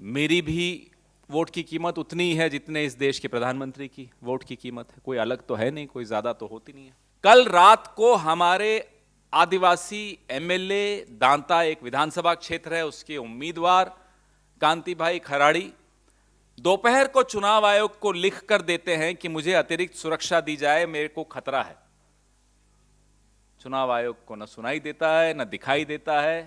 मेरी भी वोट की कीमत उतनी ही है जितने इस देश के प्रधानमंत्री की वोट की कीमत है। कोई अलग तो है नहीं, कोई ज्यादा तो होती नहीं है। कल रात को हमारे आदिवासी एमएलए दांता, एक विधानसभा क्षेत्र है, उसके उम्मीदवार कांति भाई खराड़ी दोपहर को चुनाव आयोग को लिख कर देते हैं कि मुझे अतिरिक्त सुरक्षा दी जाए, मेरे को खतरा है। चुनाव आयोग को न सुनाई देता है, न दिखाई देता है,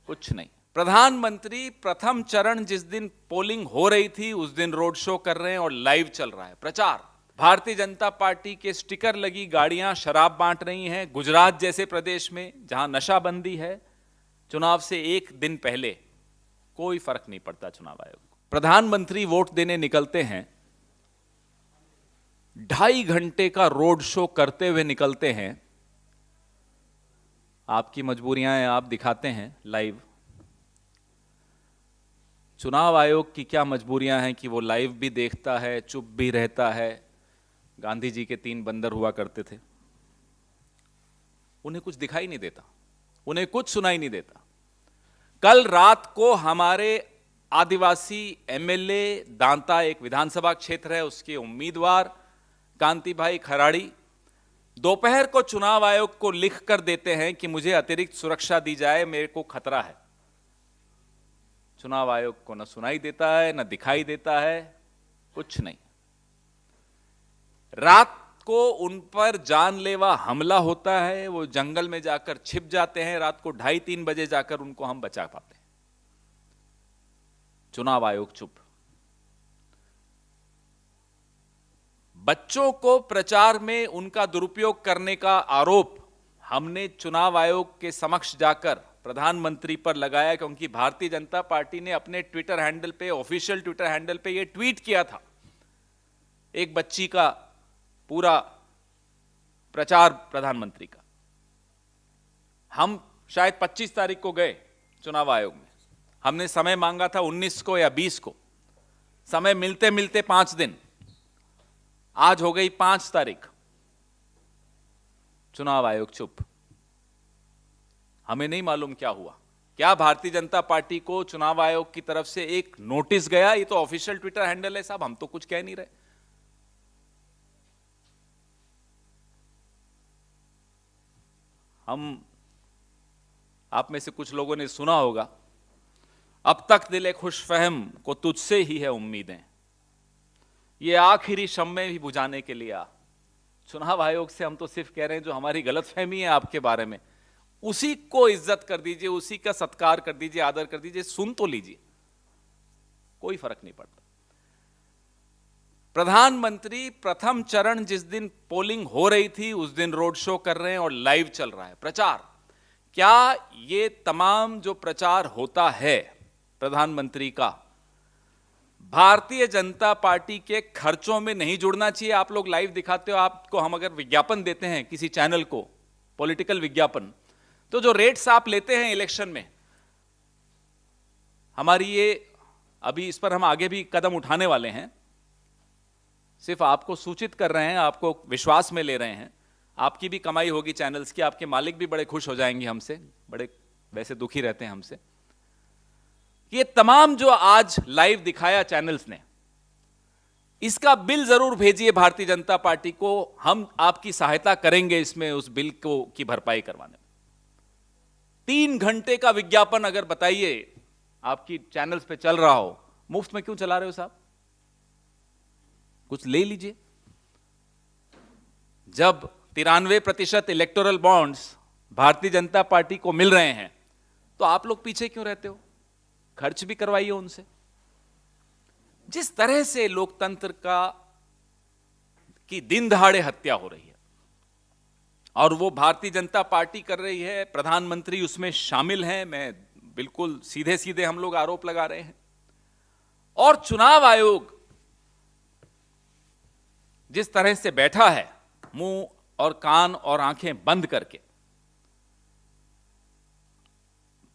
कुछ नहीं। प्रधानमंत्री प्रथम चरण जिस दिन पोलिंग हो रही थी उस दिन रोड शो कर रहे हैं और लाइव चल रहा है प्रचार। भारतीय जनता पार्टी के स्टिकर लगी गाड़ियां शराब बांट रही हैं। गुजरात जैसे प्रदेश में जहां नशाबंदी है, चुनाव से एक दिन पहले कोई फर्क नहीं पड़ता चुनाव आयोग को। प्रधानमंत्री वोट देने निकलते हैं, 2.5 घंटे का रोड शो करते हुए निकलते हैं। आपकी मजबूरियां हैं, आप दिखाते हैं लाइव। चुनाव आयोग की क्या मजबूरियां हैं कि वो लाइव भी देखता है, चुप भी रहता है। गांधी जी के 3 बंदर हुआ करते थे, उन्हें कुछ दिखाई नहीं देता, उन्हें कुछ सुनाई नहीं देता। कल रात को हमारे आदिवासी एमएलए दांता, एक विधानसभा क्षेत्र है, उसके उम्मीदवार कांति भाई खराड़ी दोपहर को चुनाव आयोग को लिख कर देते हैं कि मुझे अतिरिक्त सुरक्षा दी जाए, मेरे को खतरा है। चुनाव आयोग को न सुनाई देता है, न दिखाई देता है, कुछ नहीं। रात को उन पर जानलेवा हमला होता है, वो जंगल में जाकर छिप जाते हैं। रात को 2:30-3 बजे जाकर उनको हम बचा पाते हैं। चुनाव आयोग चुप। बच्चों को प्रचार में उनका दुरुपयोग करने का आरोप हमने चुनाव आयोग के समक्ष जाकर प्रधानमंत्री पर लगाया, क्योंकि भारतीय जनता पार्टी ने अपने ट्विटर हैंडल पे, ऑफिशियल ट्विटर हैंडल पे यह ट्वीट किया था, एक बच्ची का पूरा प्रचार प्रधानमंत्री का। हम शायद 25 तारीख को गए चुनाव आयोग में, हमने समय मांगा था 19 को या 20 को, समय मिलते मिलते 5 दिन, आज हो गई 5 तारीख, चुनाव आयोग चुप। हमें नहीं मालूम क्या हुआ। क्या भारतीय जनता पार्टी को चुनाव आयोग की तरफ से एक नोटिस गया? ये तो ऑफिशियल ट्विटर हैंडल है साहब, हम तो कुछ कह नहीं रहे। हम, आप में से कुछ लोगों ने सुना होगा, अब तक दिले खुशफहम को तुझसे ही है उम्मीदें, ये आखिरी शम्मे भी बुझाने के लिए आ। चुनाव आयोग से हम तो सिर्फ कह रहे हैं जो हमारी गलतफहमी है आपके बारे में, उसी को इज्जत कर दीजिए, उसी का सत्कार कर दीजिए, आदर कर दीजिए, सुन तो लीजिए, कोई फर्क नहीं पड़ता। प्रधानमंत्री प्रथम चरण जिस दिन पोलिंग हो रही थी उस दिन रोड शो कर रहे हैं और लाइव चल रहा है प्रचार। क्या ये तमाम जो प्रचार होता है प्रधानमंत्री का, भारतीय जनता पार्टी के खर्चों में नहीं जुड़ना चाहिए? आप लोग लाइव दिखाते हो, आपको हम अगर विज्ञापन देते हैं किसी चैनल को, पॉलिटिकल विज्ञापन, तो जो रेट्स आप लेते हैं इलेक्शन में, हमारी ये, अभी इस पर हम आगे भी कदम उठाने वाले हैं, सिर्फ आपको सूचित कर रहे हैं, आपको विश्वास में ले रहे हैं। आपकी भी कमाई होगी चैनल्स की, आपके मालिक भी बड़े खुश हो जाएंगे हमसे, बड़े वैसे दुखी रहते हैं हमसे। ये तमाम जो आज लाइव दिखाया चैनल्स ने, इसका बिल जरूर भेजिए भारतीय जनता पार्टी को, हम आपकी सहायता करेंगे इसमें, उस बिल को की भरपाई करवाने में। 3 घंटे का विज्ञापन अगर बताइए आपकी चैनल्स पे चल रहा हो, मुफ्त में क्यों चला रहे हो साहब? कुछ ले लीजिए। जब 93% electoral bonds Bharatiya Janata party को मिल रहे हैं, तो आप लोग पीछे क्यों रहते हो? खर्च भी करवाइए उनसे। जिस तरह से लोकतंत्र की दिन दहाड़े हत्या हो रही है और वो भारतीय जनता पार्टी कर रही है, प्रधानमंत्री उसमें शामिल हैं, मैं बिल्कुल सीधे सीधे हम लोग आरोप लगा रहे हैं। और चुनाव आयोग जिस तरह से बैठा है, मुंह और कान और आंखें बंद करके,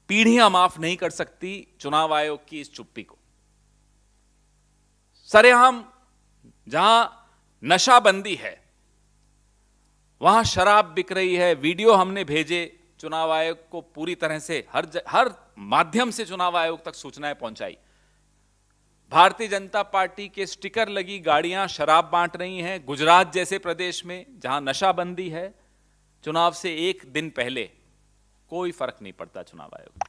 पीढ़ियां माफ नहीं कर सकती चुनाव आयोग की इस चुप्पी को। सरेआम जहां नशाबंदी है, वहां शराब बिक रही है, वीडियो हमने भेजे चुनाव आयोग को, पूरी तरह से हर माध्यम से चुनाव आयोग तक सूचनाएं पहुंचाई। भारतीय जनता पार्टी के स्टिकर लगी गाड़ियां शराब बांट रही हैं गुजरात जैसे प्रदेश में जहां नशाबंदी है, चुनाव से एक दिन पहले कोई फर्क नहीं पड़ता चुनाव आयोग।